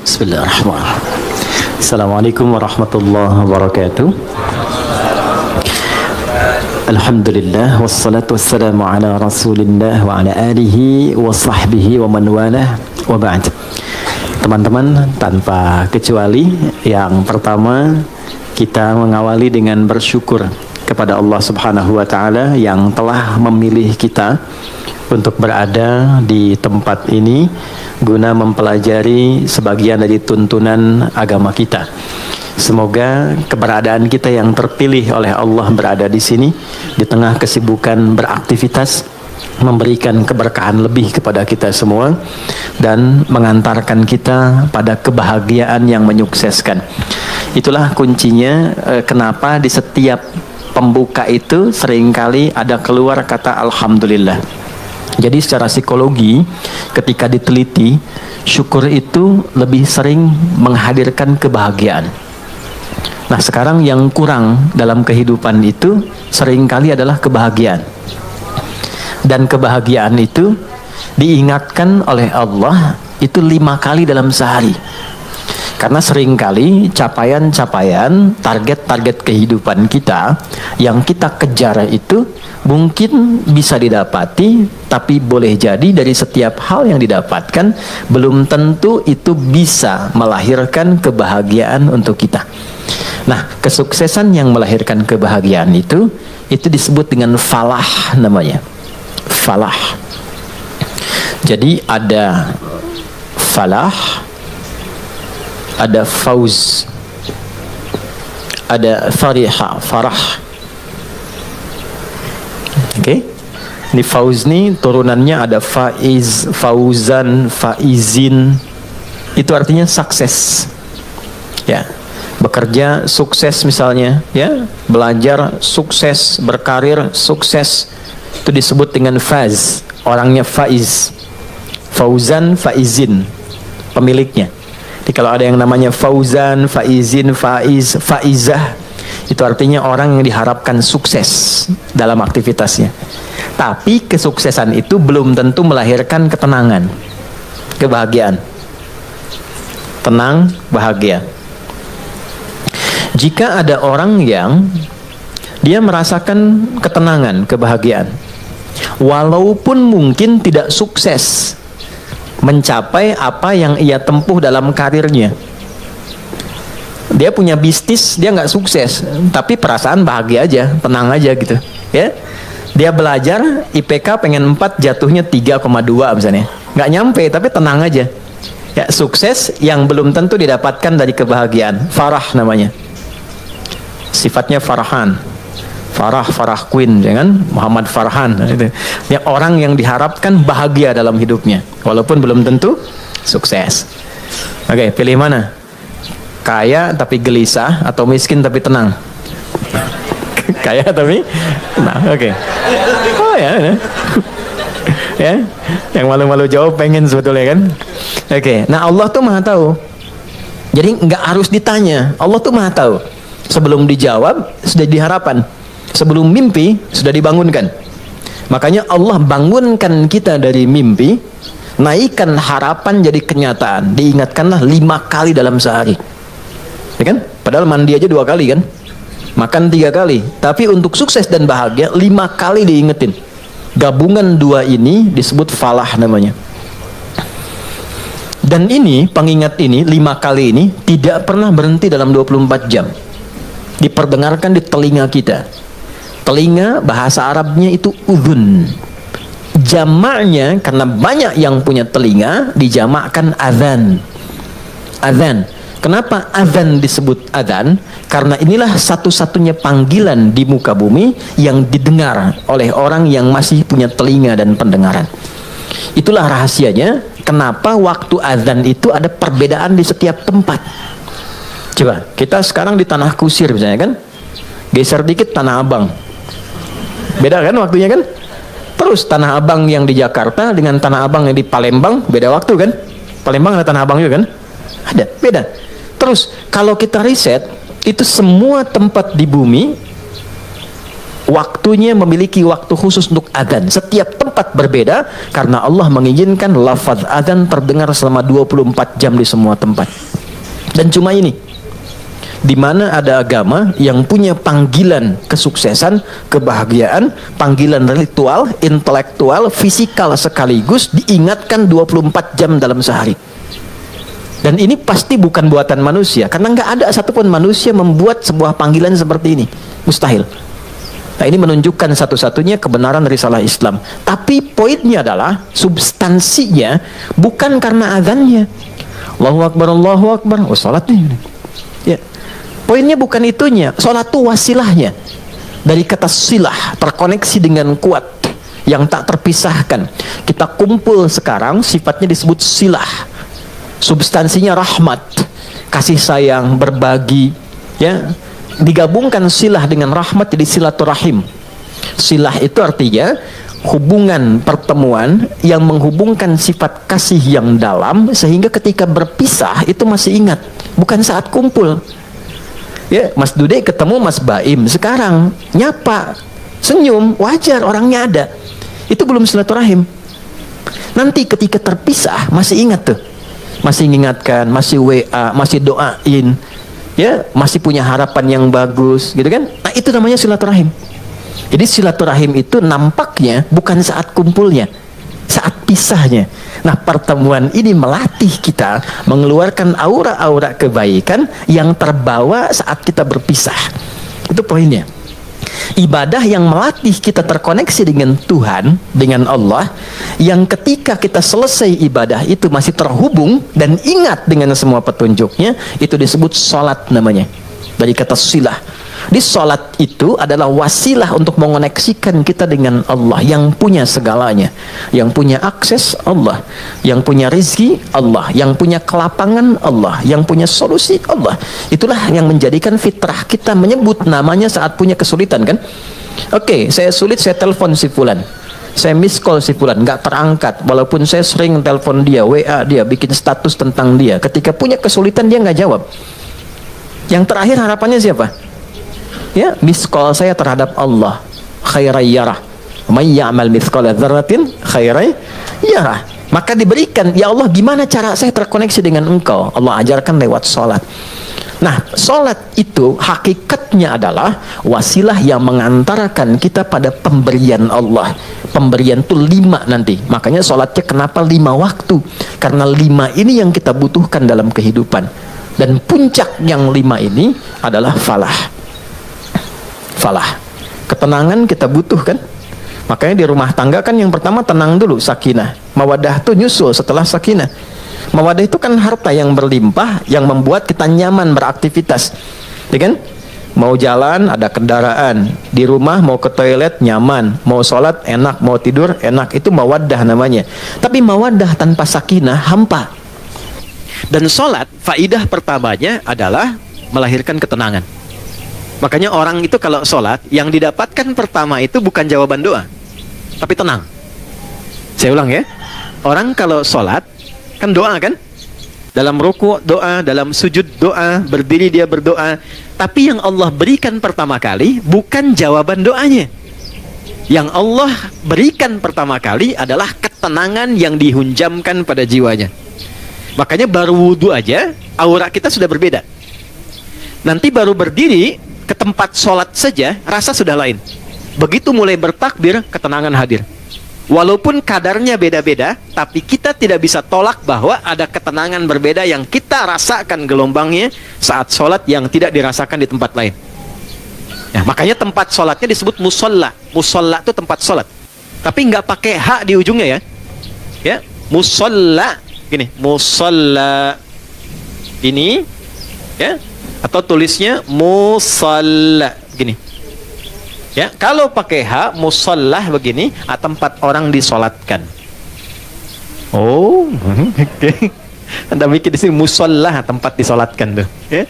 Bismillahirrahmanirrahim. Assalamualaikum warahmatullahi wabarakatuh. Alhamdulillah wassalatu wassalamu ala Rasulillah wa ala alihi wa sahbihi wa man walah wa ba'd. Teman-teman, tanpa kecuali yang pertama kita mengawali dengan bersyukur kepada Allah Subhanahu wa taala yang telah memilih kita untuk berada di tempat ini guna mempelajari sebagian dari tuntunan agama kita. Semoga keberadaan kita yang terpilih oleh Allah berada di sini di tengah kesibukan beraktivitas memberikan keberkahan lebih kepada kita semua dan mengantarkan kita pada kebahagiaan yang menyukseskan. Itulah kuncinya kenapa di setiap pembuka itu seringkali ada keluar kata Alhamdulillah. Jadi secara psikologi ketika diteliti, syukur itu lebih sering menghadirkan kebahagiaan. Nah, sekarang yang kurang dalam kehidupan itu seringkali adalah kebahagiaan. Dan kebahagiaan itu diingatkan oleh Allah itu 5 kali dalam sehari. Karena seringkali capaian-capaian, target-target kehidupan kita yang kita kejar itu mungkin bisa didapati, tapi boleh jadi dari setiap hal yang didapatkan belum tentu itu bisa melahirkan kebahagiaan untuk kita. Nah, kesuksesan yang melahirkan kebahagiaan itu disebut dengan falah namanya. Falah. Jadi ada falah, ada fauz, ada fariha, farah. Oke. Ini fauz nih turunannya ada faiz, fauzan, faizin. Itu artinya sukses. Ya. Bekerja sukses misalnya, ya. Belajar sukses, berkarir sukses. Itu disebut dengan faz. Orangnya faiz. Fauzan, faizin. Pemiliknya. Jadi kalau ada yang namanya fauzan, faizin, faiz, faizah, itu artinya orang yang diharapkan sukses dalam aktivitasnya. Tapi kesuksesan itu belum tentu melahirkan ketenangan, kebahagiaan. Tenang, bahagia. Jika ada orang yang dia merasakan ketenangan, kebahagiaan, walaupun mungkin tidak sukses mencapai apa yang ia tempuh dalam karirnya. Dia punya bisnis, dia nggak sukses, tapi perasaan bahagia aja, tenang aja gitu, ya. Dia belajar, IPK pengen 4, jatuhnya 3,2 misalnya. Nggak nyampe, tapi tenang aja. Ya, sukses yang belum tentu didapatkan dari kebahagiaan. Farah namanya. Sifatnya Farhan. Farah Queen, jangan Muhammad Farhan. Itu ya, orang yang diharapkan bahagia dalam hidupnya walaupun belum tentu sukses. Oke, pilih mana? Kaya tapi gelisah atau miskin tapi tenang? Kaya tapi nah, oke. Oh ya, ya, yang malu-malu jawab pengen sebetulnya kan? Oke, nah Allah tuh maha tahu. Jadi nggak harus ditanya, Allah tuh maha tahu. Sebelum dijawab sudah diharapan. Sebelum mimpi sudah dibangunkan. Makanya Allah bangunkan kita dari mimpi, naikkan harapan jadi kenyataan. Diingatkanlah 5 kali dalam sehari, ya kan? Padahal mandi aja 2 kali kan, makan 3 kali. Tapi untuk sukses dan bahagia 5 kali diingetin. Gabungan 2 ini disebut falah namanya. Dan ini pengingat ini 5 kali ini tidak pernah berhenti dalam 24 jam. Diperdengarkan di telinga kita. Telinga bahasa Arabnya itu udhun. Jamaknya karena banyak yang punya telinga dijamakkan adzan. Adzan. Kenapa adzan disebut adzan? Karena inilah satu-satunya panggilan di muka bumi yang didengar oleh orang yang masih punya telinga dan pendengaran. Itulah rahasianya kenapa waktu adzan itu ada perbedaan di setiap tempat. Coba kita sekarang di Tanah Kusir misalnya kan, geser dikit Tanah Abang. Beda kan waktunya kan? Terus Tanah Abang yang di Jakarta dengan Tanah Abang yang di Palembang beda waktu kan? Palembang ada Tanah Abang juga kan? Ada, beda. Terus kalau kita riset, itu semua tempat di bumi Waktunya memiliki waktu khusus untuk adzan. Setiap tempat berbeda karena Allah mengizinkan lafaz adzan terdengar selama 24 jam di semua tempat. Dan cuma ini, di mana ada agama yang punya panggilan kesuksesan, kebahagiaan, panggilan ritual, intelektual, fisikal sekaligus diingatkan 24 jam dalam sehari. Dan ini pasti bukan buatan manusia, karena nggak ada satupun manusia membuat sebuah panggilan seperti ini. Mustahil. Nah, ini menunjukkan satu-satunya kebenaran risalah Islam. Tapi poinnya adalah substansinya bukan karena azannya. Allahu Akbar, Allahu Akbar. Oh, salat nih. Ya. Poinnya bukan itunya. Salat itu wasilahnya. Dari kata silah, terkoneksi dengan kuat yang tak terpisahkan. Kita kumpul sekarang, sifatnya disebut silah. Substansinya rahmat, kasih sayang, berbagi, ya. Digabungkan silah dengan rahmat jadi silaturahim. Silah itu artinya hubungan pertemuan yang menghubungkan sifat kasih yang dalam sehingga ketika berpisah itu masih ingat, bukan saat kumpul. Ya, Mas Dude ketemu Mas Baim sekarang, nyapa, senyum, wajar, orangnya ada. Itu belum silaturahim. Nanti ketika terpisah masih ingat tuh, masih mengingatkan, masih WA, masih doain. Ya, masih punya harapan yang bagus, gitu kan? Nah, itu namanya silaturahim. Jadi silaturahim itu nampaknya bukan saat kumpulnya, saat pisahnya. Nah, pertemuan ini melatih kita mengeluarkan aura-aura kebaikan yang terbawa saat kita berpisah. Itu poinnya. Ibadah yang melatih kita terkoneksi dengan Tuhan, dengan Allah, yang ketika kita selesai ibadah itu masih terhubung dan ingat dengan semua petunjuknya, itu disebut sholat namanya. Dari kata silah. Di sholat itu adalah wasilah untuk mengoneksikan kita dengan Allah yang punya segalanya, yang punya akses Allah, yang punya rezeki Allah, yang punya kelapangan Allah, yang punya solusi Allah. Itulah yang menjadikan fitrah kita menyebut namanya saat punya kesulitan, kan? Oke, saya sulit, saya telepon si fulan, saya miss call si fulan, nggak terangkat, walaupun saya sering telepon dia, WA dia, bikin status tentang dia. Ketika punya kesulitan dia nggak jawab. Yang terakhir harapannya siapa? Ya, miss call saya terhadap Allah, khairan yarah, may ya'mal mithqala dzarratin khairan yarah. Maka diberikan, ya Allah, gimana cara saya terkoneksi dengan Engkau? Allah ajarkan lewat sholat. Nah, sholat itu hakikatnya adalah wasilah yang mengantarkan kita pada pemberian Allah. Pemberian itu 5 nanti. Makanya sholatnya kenapa 5 waktu? Karena 5 ini yang kita butuhkan dalam kehidupan. Dan puncak yang 5 ini adalah falah. Falah, ketenangan kita butuhkan. Makanya di rumah tangga kan yang pertama tenang dulu, sakinah. Mawadah itu nyusul setelah sakinah. Mawadah itu kan harta yang berlimpah yang membuat kita nyaman beraktivitas, ya kan? Mau jalan ada kendaraan, di rumah mau ke toilet nyaman, mau sholat enak, mau tidur enak. Itu mawadah namanya. Tapi mawadah tanpa sakinah hampa. Dan sholat, faidah pertamanya adalah melahirkan ketenangan. Makanya orang itu kalau sholat, yang didapatkan pertama itu bukan jawaban doa, tapi tenang. Saya ulang ya. Orang kalau sholat, kan doa kan? Dalam ruku doa, dalam sujud doa, berdiri dia berdoa. Tapi yang Allah berikan pertama kali, bukan jawaban doanya. Yang Allah berikan pertama kali adalah ketenangan yang dihunjamkan pada jiwanya. Makanya baru wudhu aja, aura kita sudah berbeda. Nanti baru berdiri, ke tempat sholat saja rasa sudah lain. Begitu mulai bertakbir, ketenangan hadir. Walaupun kadarnya beda-beda, tapi kita tidak bisa tolak bahwa ada ketenangan berbeda yang kita rasakan gelombangnya saat sholat yang tidak dirasakan di tempat lain. Ya, makanya tempat sholatnya disebut musolla. Musolla itu tempat sholat, tapi nggak pakai hak di ujungnya ya. Ya, musolla gini, musolla ini ya. Atau tulisnya musalla gini. Ya, kalau pakai H musallah begini, tempat orang disolatkan. Oh, oke. Okay. Anda bikin di sini musallah, tempat disolatkan tuh. Ya.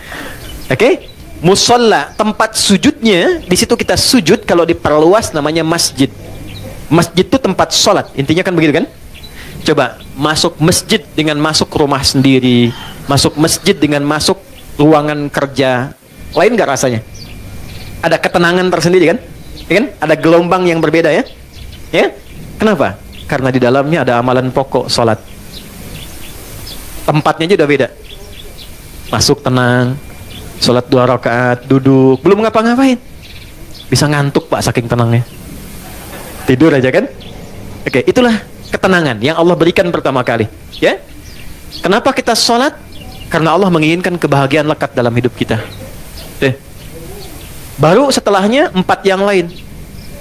Oke. Okay? Musalla, tempat sujudnya, di situ kita sujud. Kalau diperluas namanya masjid. Masjid itu tempat sholat. Intinya kan begitu kan? Coba masuk masjid dengan masuk rumah sendiri, masuk masjid dengan masuk ruangan kerja, lain nggak rasanya? Ada ketenangan tersendiri kan? Ya kan? Ada gelombang yang berbeda ya. Ya. Kenapa? Karena di dalamnya ada amalan pokok salat. Tempatnya aja udah beda. Masuk tenang, salat 2 rakaat, duduk, belum ngapa-ngapain. Bisa ngantuk Pak saking tenangnya. Tidur aja kan? Oke, itulah ketenangan yang Allah berikan pertama kali. Ya. Kenapa kita salat? Karena Allah menginginkan kebahagiaan lekat dalam hidup kita. Baru setelahnya 4 yang lain.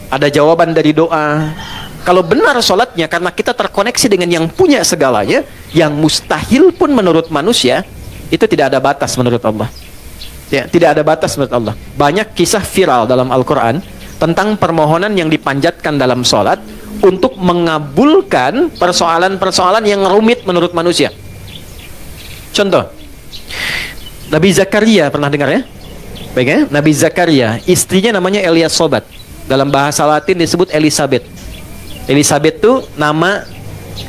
Ada jawaban dari doa. Kalau benar sholatnya karena kita terkoneksi dengan yang punya segalanya, yang mustahil pun menurut manusia, itu tidak ada batas menurut Allah. Ya, tidak ada batas menurut Allah. Banyak kisah viral dalam Al-Quran tentang permohonan yang dipanjatkan dalam sholat untuk mengabulkan persoalan-persoalan yang rumit menurut manusia. Contoh, Nabi Zakaria, pernah dengar ya? Baik ya, Nabi Zakaria, istrinya namanya Eliasobat. Dalam bahasa Latin disebut Elizabeth. Elizabeth itu nama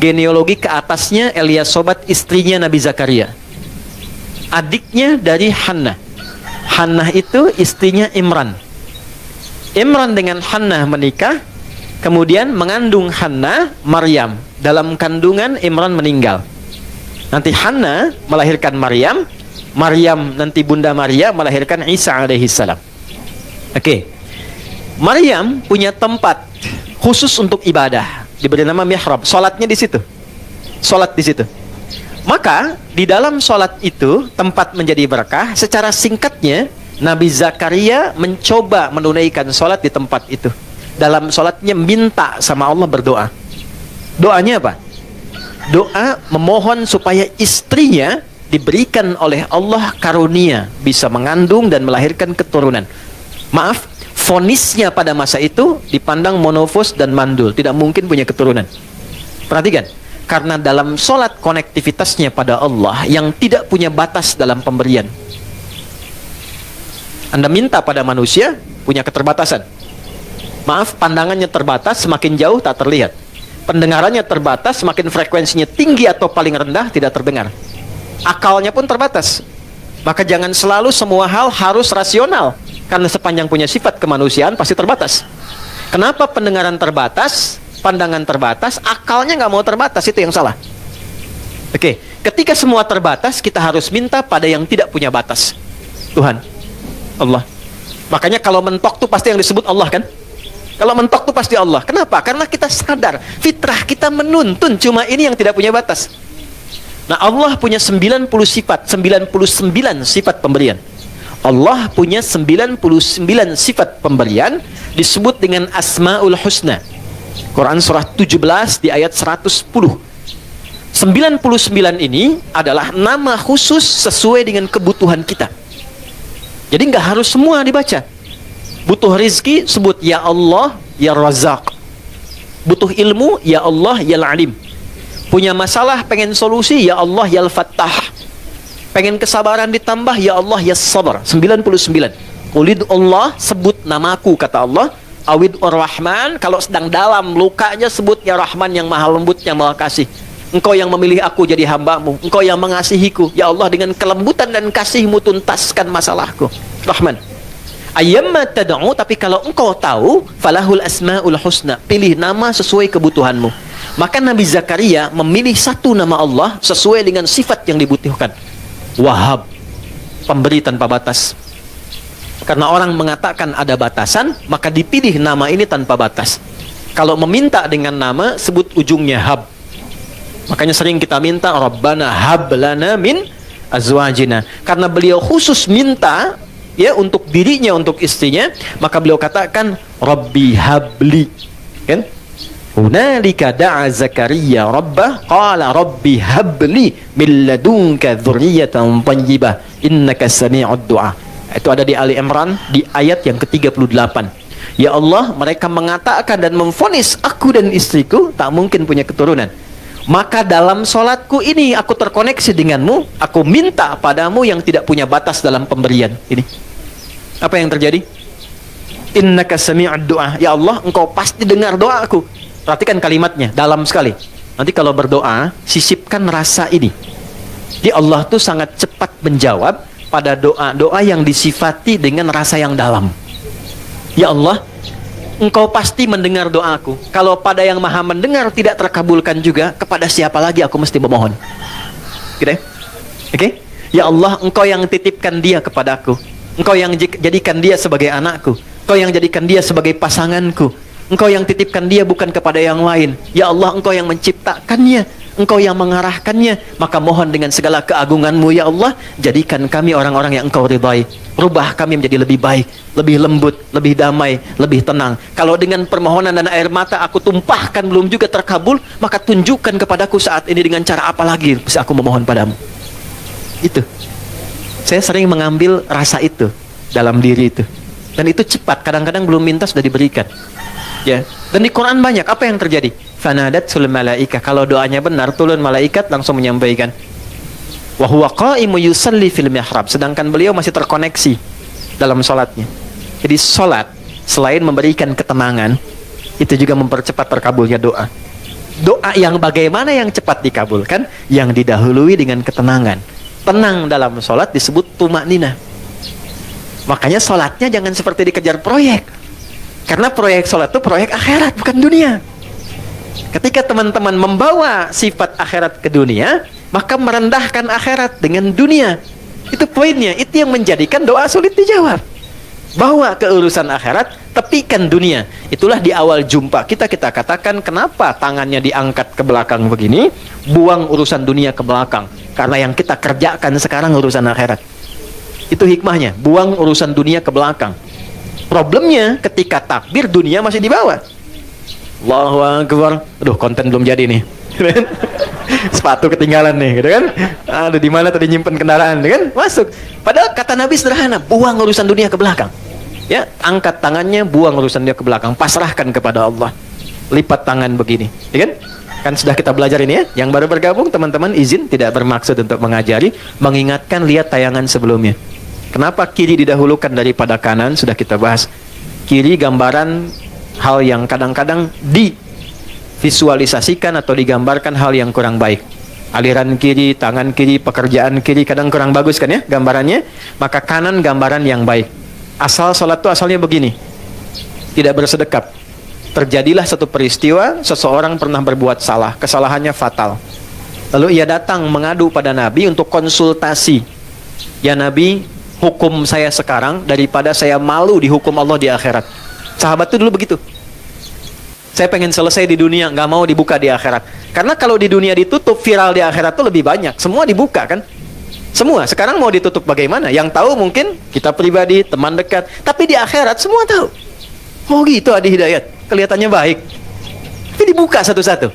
genealogi ke atasnya Eliasobat, istrinya Nabi Zakaria. Adiknya dari Hannah. Hannah itu istrinya Imran. Imran dengan Hannah menikah, kemudian mengandung Hannah, Maryam. Dalam kandungan Imran meninggal. Nanti Hannah melahirkan Maryam. Maryam nanti Bunda Maria melahirkan Isa alaihissalam. Oke. Maryam punya tempat khusus untuk ibadah, diberi nama mihrab. Salatnya di situ. Salat di situ. Maka di dalam salat itu tempat menjadi berkah. Secara singkatnya Nabi Zakaria mencoba menunaikan salat di tempat itu. Dalam salatnya minta sama Allah, berdoa. Doanya apa? Doa memohon supaya istrinya diberikan oleh Allah karunia bisa mengandung dan melahirkan keturunan. Maaf, vonisnya pada masa itu dipandang monofos dan mandul, tidak mungkin punya keturunan. Perhatikan, karena dalam sholat konektivitasnya pada Allah yang tidak punya batas dalam pemberian. Anda minta pada manusia, punya keterbatasan. Maaf, pandangannya terbatas, semakin jauh tak terlihat. Pendengarannya terbatas, semakin frekuensinya tinggi atau paling rendah tidak terdengar. Akalnya pun terbatas. Maka jangan selalu semua hal harus rasional, karena sepanjang punya sifat kemanusiaan pasti terbatas. Kenapa pendengaran terbatas, pandangan terbatas, akalnya nggak mau terbatas? Itu yang salah. Oke, ketika semua terbatas, kita harus minta pada yang tidak punya batas. Tuhan, Allah. Makanya kalau mentok tuh pasti yang disebut Allah kan? Kalau mentok tuh pasti Allah. Kenapa? Karena kita sadar fitrah kita menuntun cuma ini yang tidak punya batas. Nah, Allah punya 90 sifat, 99 sifat pemberian. Allah punya 99 sifat pemberian, disebut dengan Asmaul Husna. Quran surah 17 di ayat 110. 99 ini adalah nama khusus sesuai dengan kebutuhan kita. Jadi nggak harus semua dibaca. Butuh rizki, sebut Ya Allah, Ya Razak. Butuh ilmu, Ya Allah, Ya Alim. Punya masalah, pengen solusi, Ya Allah, Ya Al-Fattah. Pengen kesabaran ditambah, Ya Allah, Ya Sabar. 99. Qulid Allah, sebut namaku, kata Allah. Awid Ar-Rahman, kalau sedang dalam lukanya sebut Ya Rahman, yang maha lembut, yang maha kasih. Engkau yang memilih aku jadi hambamu, Engkau yang mengasihiku. Ya Allah, dengan kelembutan dan kasihmu tuntaskan masalahku. Rahman. Ayyamma tad'u, tapi kalau engkau tahu, falahul asmaul husna, pilih nama sesuai kebutuhanmu. Maka Nabi Zakaria memilih satu nama Allah sesuai dengan sifat yang dibutuhkan. Wahab, pemberi tanpa batas. Karena orang mengatakan ada batasan, maka dipilih nama ini tanpa batas. Kalau meminta dengan nama, sebut ujungnya hab. Makanya sering kita minta Rabbana hab lana min azwajina. Karena beliau khusus minta ya untuk dirinya, untuk istrinya, maka beliau katakan Rabbi habli. Kan? Hunalika da'a Zakaria rabbah qala rabbi habli min ladunka dzurriyyatan thayyibah innaka sami'ud du'a. Itu ada di Ali Imran di ayat yang ke-38. Ya Allah, mereka mengatakan dan memvonis aku dan istriku tak mungkin punya keturunan. Maka dalam solatku ini aku terkoneksi denganmu, aku minta padamu yang tidak punya batas dalam pemberian. Ini apa yang terjadi? Innaka sami'ud du'a. Ya Allah, engkau pasti dengar doaku. Perhatikan kalimatnya, dalam sekali. Nanti kalau berdoa, sisipkan rasa ini. Jadi Allah tuh sangat cepat menjawab pada doa-doa yang disifati dengan rasa yang dalam. Ya Allah, Engkau pasti mendengar doaku. Kalau pada yang maha mendengar tidak terkabulkan juga, kepada siapa lagi aku mesti memohon? Gitu ya? Oke? Ya Allah, Engkau yang titipkan dia kepadaku. Engkau yang jadikan dia sebagai anakku. Engkau yang jadikan dia sebagai pasanganku. Engkau yang titipkan dia bukan kepada yang lain. Ya Allah, Engkau yang menciptakannya, Engkau yang mengarahkannya. Maka mohon dengan segala keagungan-Mu ya Allah, jadikan kami orang-orang yang Engkau ridhai. Rubah kami menjadi lebih baik, lebih lembut, lebih damai, lebih tenang. Kalau dengan permohonan dan air mata aku tumpahkan belum juga terkabul, maka tunjukkan kepadaku saat ini dengan cara apa lagi bisa aku memohon padamu. Itu. Saya sering mengambil rasa itu dalam diri itu. Dan itu cepat, kadang-kadang belum minta sudah diberikan. Ya, dan di Quran banyak apa yang terjadi. Fanadat sul malaika, kalau doanya benar turun malaikat langsung menyampaikan. Wa huwa qa'imu yusalli fil mihrab, sedangkan beliau masih terkoneksi dalam salatnya. Jadi salat selain memberikan ketenangan, itu juga mempercepat terkabulnya doa. Doa yang bagaimana yang cepat dikabulkan? Yang didahului dengan ketenangan. Tenang dalam salat disebut tumakninah. Makanya salatnya jangan seperti dikejar proyek. Karena proyek sholat itu proyek akhirat, bukan dunia. Ketika teman-teman membawa sifat akhirat ke dunia, maka merendahkan akhirat dengan dunia. Itu poinnya, itu yang menjadikan doa sulit dijawab. Bawa ke urusan akhirat, tepikan dunia. Itulah di awal jumpa kita katakan kenapa tangannya diangkat ke belakang begini, buang urusan dunia ke belakang. Karena yang kita kerjakan sekarang urusan akhirat. Itu hikmahnya, buang urusan dunia ke belakang. Problemnya ketika takbir dunia masih di bawah. Allahu Akbar. Aduh, konten belum jadi nih. Sepatu ketinggalan nih, gitu kan? Aduh, di mana tadi nyimpen kendaraan, gitu kan? Masuk. Padahal kata Nabi sederhana, buang urusan dunia ke belakang. Ya, angkat tangannya, buang urusan dunia ke belakang, pasrahkan kepada Allah. Lipat tangan begini, ya kan? Kan sudah kita belajar ini ya. Yang baru bergabung teman-teman izin, tidak bermaksud untuk mengajari, mengingatkan, lihat tayangan sebelumnya. Kenapa kiri didahulukan daripada kanan? Sudah kita bahas. Kiri gambaran hal yang kadang-kadang divisualisasikan atau digambarkan hal yang kurang baik. Aliran kiri, tangan kiri, pekerjaan kiri kadang kurang bagus kan ya gambarannya. Maka kanan gambaran yang baik. Asal sholat itu asalnya begini. Tidak bersedekap. Terjadilah satu peristiwa, seseorang pernah berbuat salah, kesalahannya fatal. Lalu ia datang mengadu pada Nabi untuk konsultasi. Ya Nabi, hukum saya sekarang daripada saya malu dihukum Allah di akhirat. Sahabat itu dulu begitu. Saya pengen selesai di dunia, nggak mau dibuka di akhirat. Karena kalau di dunia ditutup, viral di akhirat itu lebih banyak. Semua dibuka kan? Semua. Sekarang mau ditutup bagaimana? Yang tahu mungkin kita pribadi, teman dekat. Tapi di akhirat semua tahu. Oh gitu Adi Hidayat. Kelihatannya baik. Tapi dibuka satu-satu.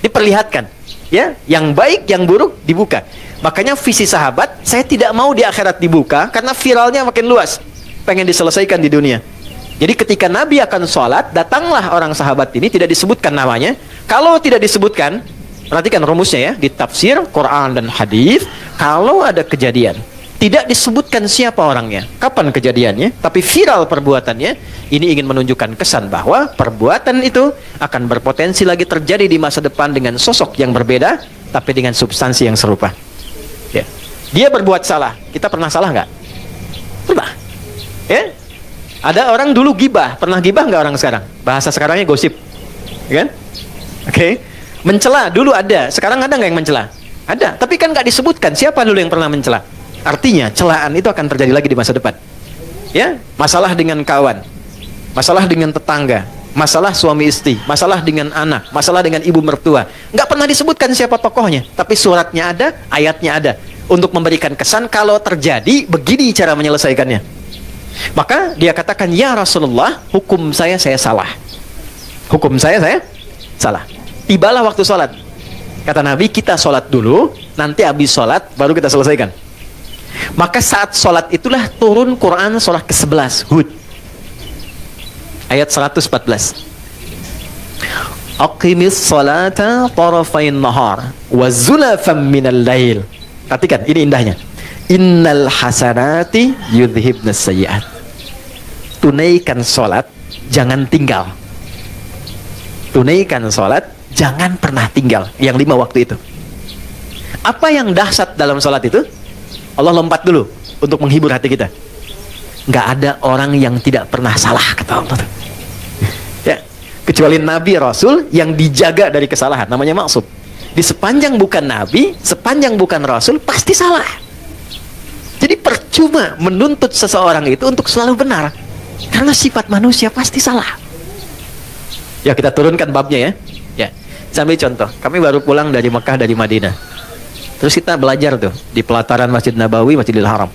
Diperlihatkan. Ya, yang baik, yang buruk dibuka. Makanya visi sahabat, saya tidak mau di akhirat dibuka karena viralnya makin luas. Pengen diselesaikan di dunia. Jadi ketika Nabi akan sholat, datanglah orang sahabat ini, tidak disebutkan namanya. Kalau tidak disebutkan, perhatikan rumusnya ya, di tafsir Quran dan hadis, kalau ada kejadian tidak disebutkan siapa orangnya, kapan kejadiannya, tapi viral perbuatannya, ini ingin menunjukkan kesan bahwa perbuatan itu akan berpotensi lagi terjadi di masa depan dengan sosok yang berbeda, tapi dengan substansi yang serupa. Ya. Dia berbuat salah. Kita pernah salah nggak? Pernah. Ya. Ada orang dulu gibah. Pernah gibah nggak orang sekarang? Bahasa sekarangnya gosip. Ya kan? Oke. Mencela dulu ada. Sekarang ada nggak yang mencela? Ada. Tapi kan nggak disebutkan siapa dulu yang pernah mencela. Artinya celaan itu akan terjadi lagi di masa depan. Ya. Masalah dengan kawan. Masalah dengan tetangga. Masalah suami istri. Masalah dengan anak. Masalah dengan ibu mertua. Nggak pernah disebutkan siapa tokohnya. Tapi suratnya ada, ayatnya ada. Untuk memberikan kesan kalau terjadi, begini cara menyelesaikannya. Maka dia katakan, ya Rasulullah, hukum saya salah. Hukum saya salah. Tibalah waktu sholat. Kata Nabi, kita sholat dulu, nanti habis sholat, baru kita selesaikan. Maka saat sholat itulah turun Quran surah ke-11, Hud. Ayat 114. Aqimis sholata tarafain nahar wa zulafam minal lail. Perhatikan, ini indahnya. Innal hasanati yudhibnas sayyi'at. Tunaikan sholat, jangan tinggal. Tunaikan sholat, jangan pernah tinggal. Yang 5 waktu itu. Apa yang dahsyat dalam sholat itu? Allah lompat dulu untuk menghibur hati kita. Nggak ada orang yang tidak pernah salah, kata Allah. Kecuali Nabi Rasul yang dijaga dari kesalahan, namanya maksum. Di sepanjang bukan Nabi, sepanjang bukan Rasul, pasti salah. Jadi percuma menuntut seseorang itu untuk selalu benar, karena sifat manusia pasti salah. Ya, kita turunkan babnya ya. Ya, sambil contoh, kami baru pulang dari Mekah, dari Madinah. Terus kita belajar tuh di pelataran Masjid Nabawi, Masjidil Haram.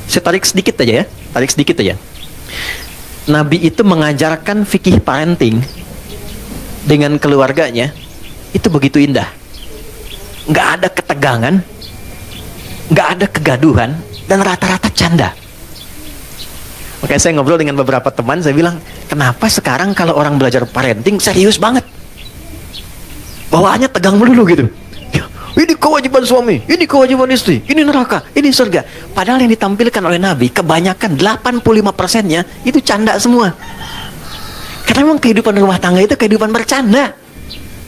Saya tarik sedikit aja ya, tarik sedikit aja. Nabi itu mengajarkan fikih parenting dengan keluarganya, itu begitu indah. Nggak ada ketegangan, nggak ada kegaduhan, dan rata-rata canda. Makanya saya ngobrol dengan beberapa teman, saya bilang, kenapa sekarang kalau orang belajar parenting serius banget? Bawaannya tegang melulu gitu. Ini kewajiban suami, ini kewajiban istri, ini neraka, ini surga. Padahal yang ditampilkan oleh Nabi, kebanyakan 85%-nya itu canda semua. Karena memang kehidupan rumah tangga itu kehidupan bercanda.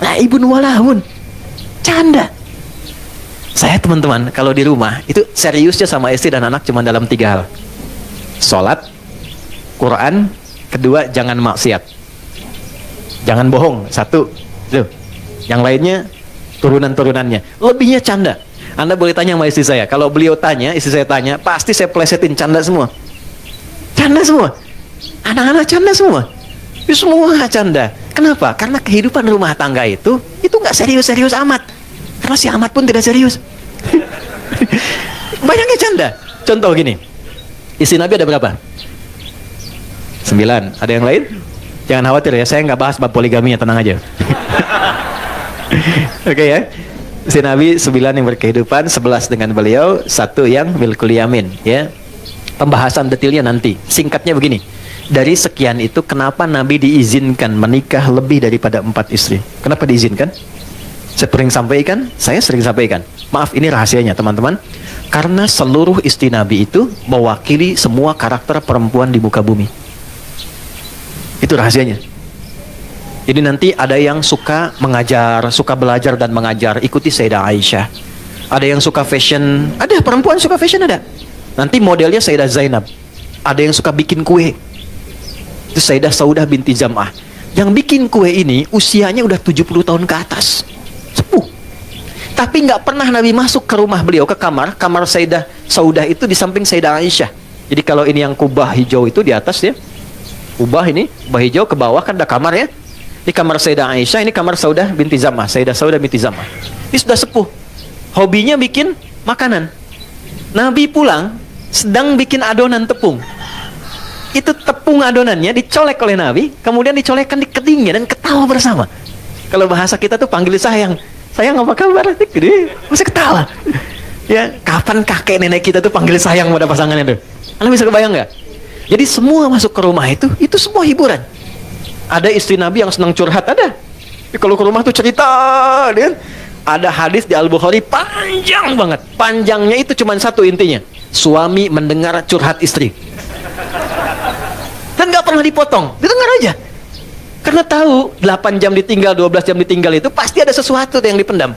Laibun walahun, canda. Saya teman-teman, kalau di rumah, itu seriusnya sama istri dan anak cuma dalam 3 hal. Sholat, Quran, kedua jangan maksiat, jangan bohong, 1. Tuh. Yang lainnya turunan-turunannya, lebihnya canda. Anda boleh tanya sama istri saya, kalau beliau tanya, istri saya tanya, pasti saya plesetin canda semua. Canda semua. Anak-anak canda semua. Itu semua canda. Kenapa? Karena kehidupan rumah tangga itu nggak serius-serius amat. Karena si amat pun tidak serius. Banyaknya canda. Contoh gini, istri Nabi ada berapa? 9. Ada yang lain? Jangan khawatir ya, saya nggak bahas bab poligaminya, tenang aja. Oke ya. Si Nabi 9 yang berkehidupan, 11 dengan beliau, 1 yang milkul yamin ya. Pembahasan detailnya nanti. Singkatnya begini. Dari sekian itu, kenapa Nabi diizinkan menikah lebih daripada 4 istri? Kenapa diizinkan? Saya sering sampaikan. Maaf, ini rahasianya teman-teman. Karena seluruh istri Nabi itu mewakili semua karakter perempuan di muka bumi. Itu rahasianya. Jadi nanti ada yang suka mengajar, suka belajar dan mengajar, ikuti Sayyidah Aisyah. Ada yang suka fashion, ada perempuan suka fashion ada. Nanti modelnya Sayyidah Zainab. Ada yang suka bikin kue, itu Sayyidah Saudah binti Zam'ah. Yang bikin kue ini usianya udah 70 tahun ke atas, sepuh. Tapi nggak pernah Nabi masuk ke rumah beliau, ke kamar Sayyidah Saudah itu di samping Sayyidah Aisyah. Jadi kalau ini yang kubah hijau itu di atas ya, kubah hijau, ke bawah kan ada kamar ya. Di kamar Sayyidah Aisyah, ini kamar Saudah binti Zam'ah, Sayyidah Saudah binti Zam'ah. Ini sudah sepuh. Hobinya bikin makanan. Nabi pulang sedang bikin adonan tepung. Itu tepung adonannya dicolek oleh Nabi, kemudian dicolekkan di kedingnya dan ketawa bersama. Kalau bahasa kita tuh panggil sayang. Sayang apa kabar? Gede, masih ketawa. Ya, kapan kakek nenek kita tuh panggil sayang pada pasangannya tuh? Anda bisa kebayang nggak? Jadi semua masuk ke rumah itu semua hiburan. Ada istri Nabi yang senang curhat, ada. Tapi kalau ke rumah tuh cerita, kan? Ada hadis di Al-Bukhari panjang banget. Panjangnya itu cuma 1 intinya. Suami mendengar curhat istri. Dan nggak pernah dipotong, didengar aja. Karena tahu 8 jam ditinggal, 12 jam ditinggal itu pasti ada sesuatu yang dipendam.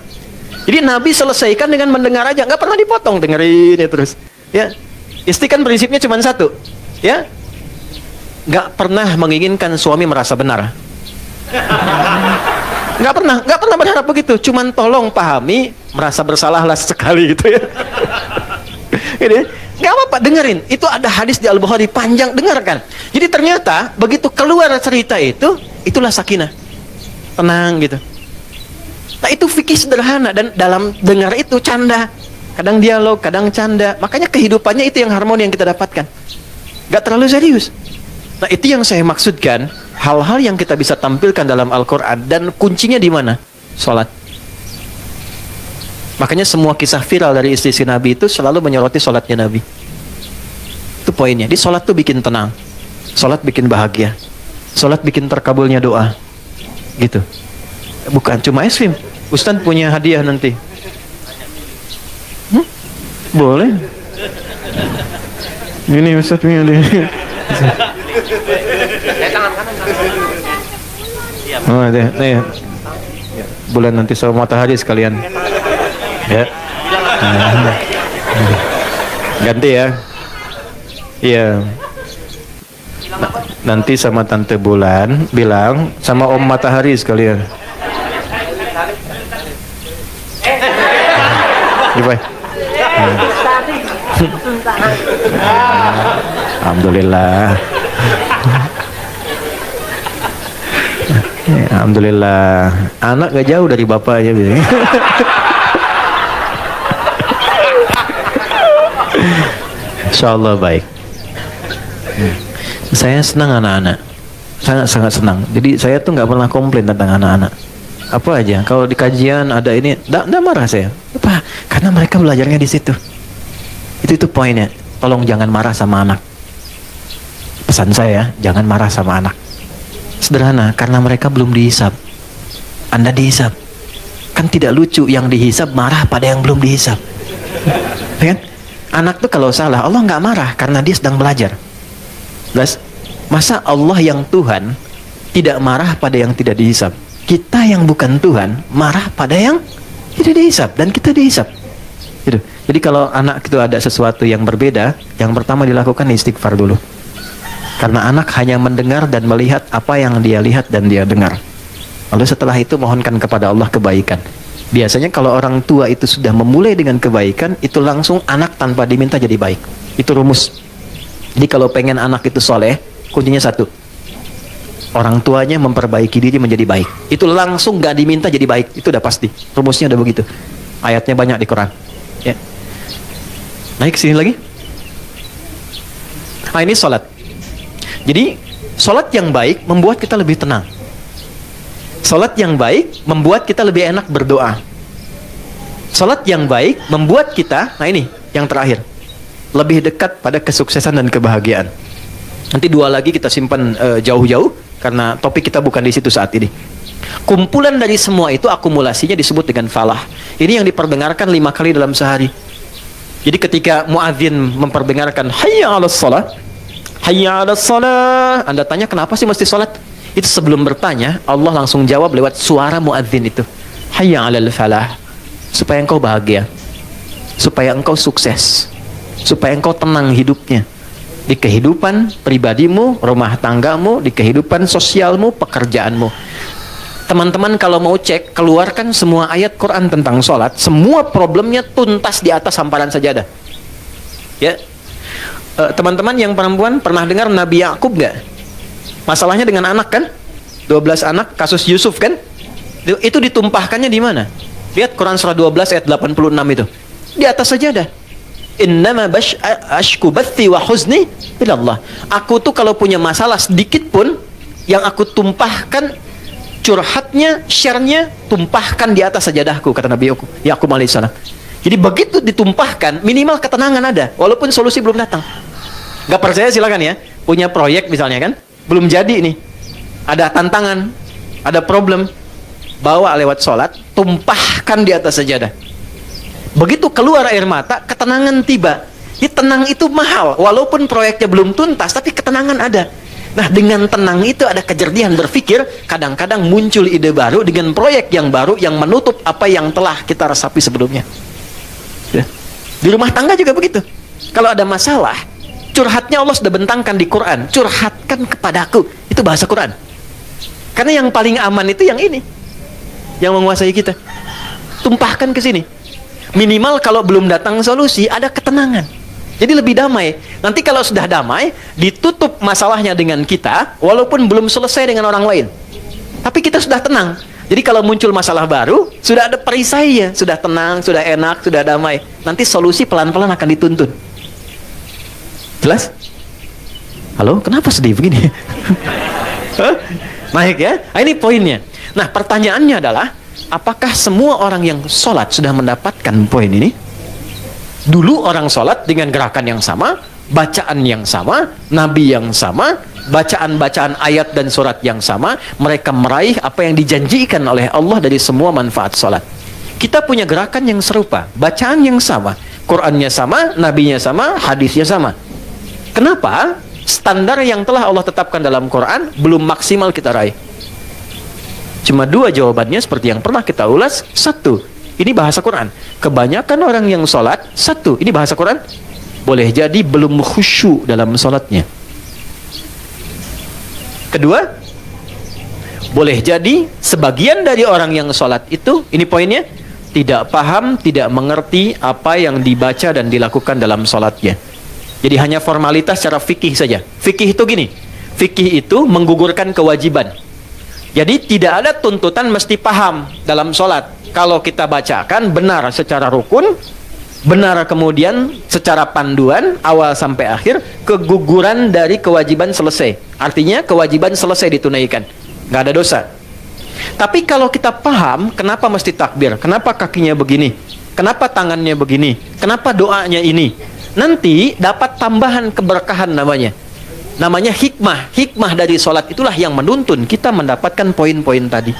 Jadi Nabi selesaikan dengan mendengar aja, nggak pernah dipotong, dengerin ya terus. Ya, istri kan prinsipnya cuma 1, ya. Nggak pernah menginginkan suami merasa benar. Nggak pernah berharap begitu. Cuman tolong pahami, merasa bersalahlah sekali gitu ya. Gitu. Nggak apa-apa, dengerin. Itu ada hadis di Al-Bukhari panjang, dengarkan. Jadi ternyata begitu keluar cerita itu, itulah sakinah, tenang gitu. Nah itu fikih sederhana, dan dalam dengar itu canda, kadang dialog, kadang canda. Makanya kehidupannya itu yang harmoni yang kita dapatkan. Nggak terlalu serius. Nah itu yang saya maksudkan, hal-hal yang kita bisa tampilkan dalam Al-Quran, dan kuncinya di mana? Sholat. Makanya semua kisah viral dari istri Nabi itu selalu menyoroti sholatnya Nabi. Itu poinnya. Di sholat tuh bikin tenang, sholat bikin bahagia, sholat bikin terkabulnya doa. Gitu. Bukan cuma es krim. Ustaz punya hadiah nanti. Boleh. Ini Ustaz punya hadiah. Oh, nih. Bulan nanti sama matahari sekalian. Ya. Ganti ya. Iya. Nanti sama Tante Bulan bilang sama Om Matahari sekalian. Gimana? Alhamdulillah. Alhamdulillah. Anak gak jauh dari bapaknya biasanya. Insyaallah baik. Saya senang anak-anak, sangat senang. Jadi saya tuh nggak pernah komplain tentang anak-anak. Apa aja, kalau di kajian ada ini, nggak marah saya. Apa? Karena mereka belajarnya di situ. Itu poinnya. Tolong jangan marah sama anak. Pesan saya, jangan marah sama anak. Sederhana, karena mereka belum dihisab. Anda dihisab. Kan tidak lucu yang dihisab marah pada yang belum dihisab. Kan? Anak tuh kalau salah, Allah nggak marah karena dia sedang belajar. Jelas? Masa Allah yang Tuhan tidak marah pada yang tidak dihisab? Kita yang bukan Tuhan marah pada yang tidak dihisab, dan kita dihisab. Gitu. Jadi kalau anak itu ada sesuatu yang berbeda, yang pertama dilakukan istighfar dulu. Karena anak hanya mendengar dan melihat apa yang dia lihat dan dia dengar. Lalu setelah itu mohonkan kepada Allah kebaikan. Biasanya kalau orang tua itu sudah memulai dengan kebaikan, itu langsung anak tanpa diminta jadi baik. Itu rumus. Jadi kalau pengen anak itu soleh, kuncinya satu. Orang tuanya memperbaiki diri menjadi baik. Itu langsung gak diminta jadi baik. Itu udah pasti. Rumusnya udah begitu. Ayatnya banyak di Quran. Ya. Naik sini lagi. Nah, ini sholat. Jadi sholat yang baik membuat kita lebih tenang. Sholat yang baik membuat kita lebih enak berdoa. Sholat yang baik membuat kita, nah ini yang terakhir, lebih dekat pada kesuksesan dan kebahagiaan. Nanti dua lagi kita simpan jauh-jauh, karena topik kita bukan di situ saat ini. Kumpulan dari semua itu akumulasinya disebut dengan falah. Ini yang diperdengarkan 5 kali dalam sehari. Jadi ketika muadzin memperdengarkan hayya 'alas shalah, hayya 'alas shalah, Anda tanya kenapa sih mesti salat? Itu sebelum bertanya, Allah langsung jawab lewat suara muadzin itu. Hayya 'alal falah. Supaya engkau bahagia, supaya engkau sukses, supaya engkau tenang hidupnya, di kehidupan pribadimu, rumah tanggamu, di kehidupan sosialmu, pekerjaanmu. Teman-teman kalau mau cek, keluarkan semua ayat Quran tentang sholat, semua problemnya tuntas di atas hamparan sajadah. Ya, teman-teman yang perempuan pernah dengar Nabi Yakub nggak? Masalahnya dengan anak kan, 12 anak, kasus Yusuf kan, itu ditumpahkannya di mana? Lihat Quran surah 12 ayat 86 itu, di atas sajadah. Innama ashku bathi wa huzni ilallah. Aku tuh kalau punya masalah sedikit pun, yang aku tumpahkan, curhatnya, share-nya, tumpahkan di atas sajadahku, kata Nabi Yakub alaihissalam. Jadi begitu ditumpahkan, minimal ketenangan ada, walaupun solusi belum datang. Gak percaya silakan ya, punya proyek misalnya kan, belum jadi nih, ada tantangan, ada problem, bawa lewat sholat, tumpahkan di atas sajadah. Begitu keluar air mata, ketenangan tiba. Ya, tenang itu mahal, walaupun proyeknya belum tuntas, tapi ketenangan ada. Nah, dengan tenang itu ada kejernihan berpikir, kadang-kadang muncul ide baru dengan proyek yang baru yang menutup apa yang telah kita resapi sebelumnya. Ya. Di rumah tangga juga begitu. Kalau ada masalah, curhatnya Allah sudah bentangkan di Quran, curhatkan kepadaku. Itu bahasa Quran. Karena yang paling aman itu yang ini, yang menguasai kita. Tumpahkan ke sini. Minimal kalau belum datang solusi, ada ketenangan. Jadi lebih damai. Nanti kalau sudah damai, ditutup masalahnya dengan kita, walaupun belum selesai dengan orang lain. Tapi kita sudah tenang. Jadi kalau muncul masalah baru, sudah ada perisainya, sudah tenang, sudah enak, sudah damai. Nanti solusi pelan-pelan akan dituntun. Jelas? Halo, kenapa sedih begini? Naik ya? Nah, ini poinnya. Nah, pertanyaannya adalah, apakah semua orang yang sholat sudah mendapatkan poin ini? Dulu orang sholat dengan gerakan yang sama, bacaan yang sama, nabi yang sama, bacaan-bacaan ayat dan surat yang sama, mereka meraih apa yang dijanjikan oleh Allah dari semua manfaat sholat. Kita punya gerakan yang serupa, bacaan yang sama, Qurannya sama, nabinya sama, hadisnya sama. Kenapa? Standar yang telah Allah tetapkan dalam Quran belum maksimal kita raih. Cuma dua jawabannya seperti yang pernah kita ulas. Satu, ini bahasa Quran. Kebanyakan orang yang sholat, satu, ini bahasa Quran, boleh jadi belum khusyuk dalam sholatnya. Kedua, boleh jadi sebagian dari orang yang sholat itu, ini poinnya, tidak paham, tidak mengerti apa yang dibaca dan dilakukan dalam sholatnya. Jadi hanya formalitas secara fikih saja. Fikih itu gini, fikih itu menggugurkan kewajiban. Jadi tidak ada tuntutan mesti paham dalam sholat. Kalau kita bacakan benar secara rukun, benar kemudian secara panduan awal sampai akhir, keguguran dari kewajiban selesai. Artinya kewajiban selesai ditunaikan, nggak ada dosa. Tapi kalau kita paham kenapa mesti takbir, kenapa kakinya begini, kenapa tangannya begini, kenapa doanya ini, nanti dapat tambahan keberkahan namanya. Namanya hikmah. Hikmah dari sholat itulah yang menuntun kita mendapatkan poin-poin tadi.